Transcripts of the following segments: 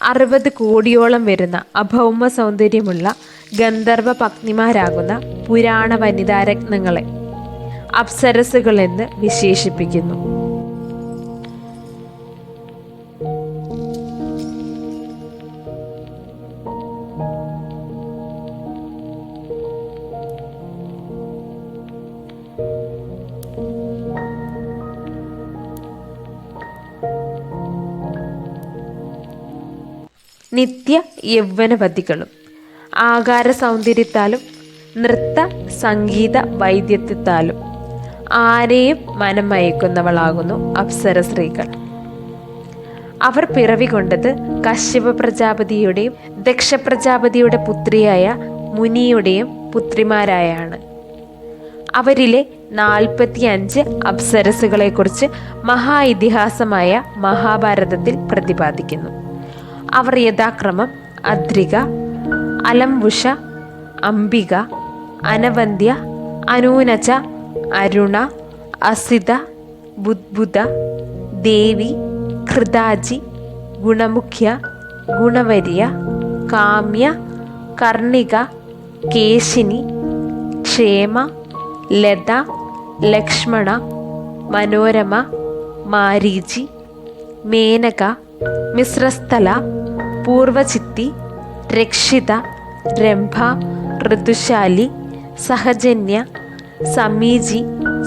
60 കോടിയോളം വരുന്ന അഭൗമ സൗന്ദര്യമുള്ള ഗന്ധർവ പത്നിമാരാകുന്ന പുരാണ വനിതാരത്നങ്ങളെ അപ്സരസുകളെന്ന് വിശേഷിപ്പിക്കുന്നു. നിത്യ യൗവനവതികളും ആകാര സൗന്ദര്യത്താലും നൃത്ത സംഗീത വൈദഗ്ധ്യത്താലും ആരെയും മനം മയക്കുന്നവളാകുന്നു അപ്സര സ്ത്രീകൾ. അവർ പിറവി കൊണ്ടത് കശ്യപ പ്രജാപതിയുടെയും ദക്ഷ പ്രജാപതിയുടെ പുത്രിയായ മുനിയുടെയും പുത്രിമാരായാണ്. അവരിലെ 45 അപ്സരസുകളെ കുറിച്ച് മഹാ ഇതിഹാസമായ മഹാഭാരതത്തിൽ പ്രതിപാദിക്കുന്നു. അവർ യഥാക്രമം അദ്രിക, അലംബുഷ, അംബിക, അനവന്ത്യ, അനൂനച, അരുണ, അസിത, ബുദ്ബുദ, ദേവി, ഘൃതാജി, ഗുണമുഖ്യ, ഗുണവര്യ, കാമ്യ, കർണിക, കേശിനി, ക്ഷേമ, ലത, ലക്ഷ്മണ, മനോരമ, മാരീചി, മേനക, മിശ്രസ്ഥല, പൂർവചിത്തി, രക്ഷിത, രംഭ, ഋതുശാലി, സഹജന്യ, സമീജി,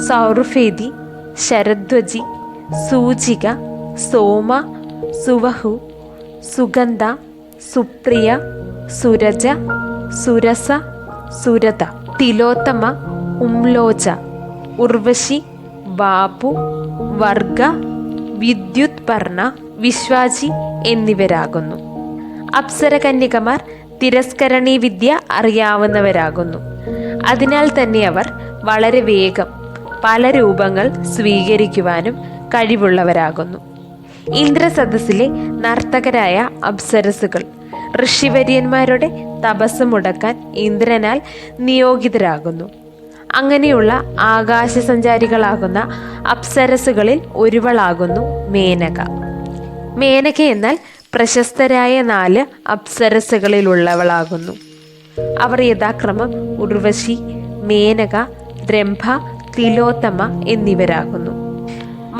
സൗർഫേദി, ശരദ്വജി, സൂചിക, സോമ, സുവഹു, സുഗന്ധ, സുപ്രിയ, സുരജ, സുരസ, സുരത, തിലോത്തമ, ഉംലോച, ഉർവശി, ബാപു, വർഗ, വിദ്യുത്പർണ, വിശ്വാജി എന്നിവരാകുന്നു. അപ്സരകന്യകമാർ തിരസ്കരണീ വിദ്യ അറിയാവുന്നവരാകുന്നു. അതിനാൽ തന്നെ അവർ വളരെ വേഗം പല രൂപങ്ങൾ സ്വീകരിക്കുവാനും കഴിവുള്ളവരാകുന്നു. ഇന്ദ്രസദസ്സിലെ നർത്തകരായ അപ്സരസുകൾ ഋഷിവര്യന്മാരുടെ തപസ് മുടക്കാൻ ഇന്ദ്രനാൽ നിയോഗിതരാകുന്നു. അങ്ങനെയുള്ള ആകാശസഞ്ചാരികളാകുന്ന അപ്സരസുകളിൽ ഒരുവളാകുന്നു മേനക. മേനക എന്നാൽ പ്രശസ്തരായ 4 അപ്സരസുകളിലുള്ളവളാകുന്നു. അവർ യഥാക്രമം ഉർവശി, മേനക, രംഭ, തിലോത്തമ എന്നിവരാകുന്നു.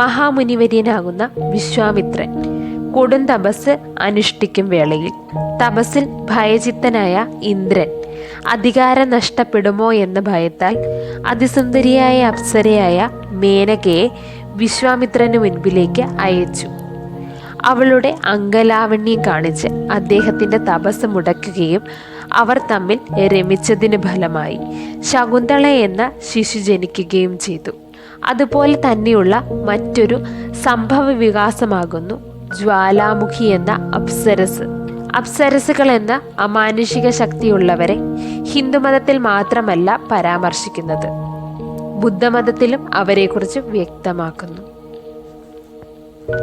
മഹാമുനിവര്യനാകുന്ന വിശ്വാമിത്രൻ കൊടും തപസ് അനുഷ്ഠിക്കും വേളയിൽ തപസ്സിൽ ഭയചിത്തനായ ഇന്ദ്രൻ അധികാരം നഷ്ടപ്പെടുമോ എന്ന ഭയത്താൽ അതിസുന്ദരിയായ അപ്സരയായ മേനകയെ വിശ്വാമിത്രന് മുൻപിലേക്ക് അയച്ചു. അവളുടെ അംഗലാവണ്യം കാണിച്ച് അദ്ദേഹത്തിൻ്റെ തപസ് മുടക്കുകയും അവർ തമ്മിൽ രമിച്ചതിന് ഫലമായി ശകുന്തള എന്ന ശിശു ജനിക്കുകയും ചെയ്തു. അതുപോലെ തന്നെയുള്ള മറ്റൊരു സംഭവ വികാസമാകുന്നു ജ്വാലാമുഖി എന്ന അപ്സരസ്. അപ്സരസുകൾ എന്ന അമാനുഷിക ശക്തിയുള്ളവരെ ഹിന്ദുമതത്തിൽ മാത്രമല്ല പരാമർശിക്കുന്നത്, ബുദ്ധമതത്തിലും അവരെക്കുറിച്ച് വ്യക്തമാക്കുന്നു.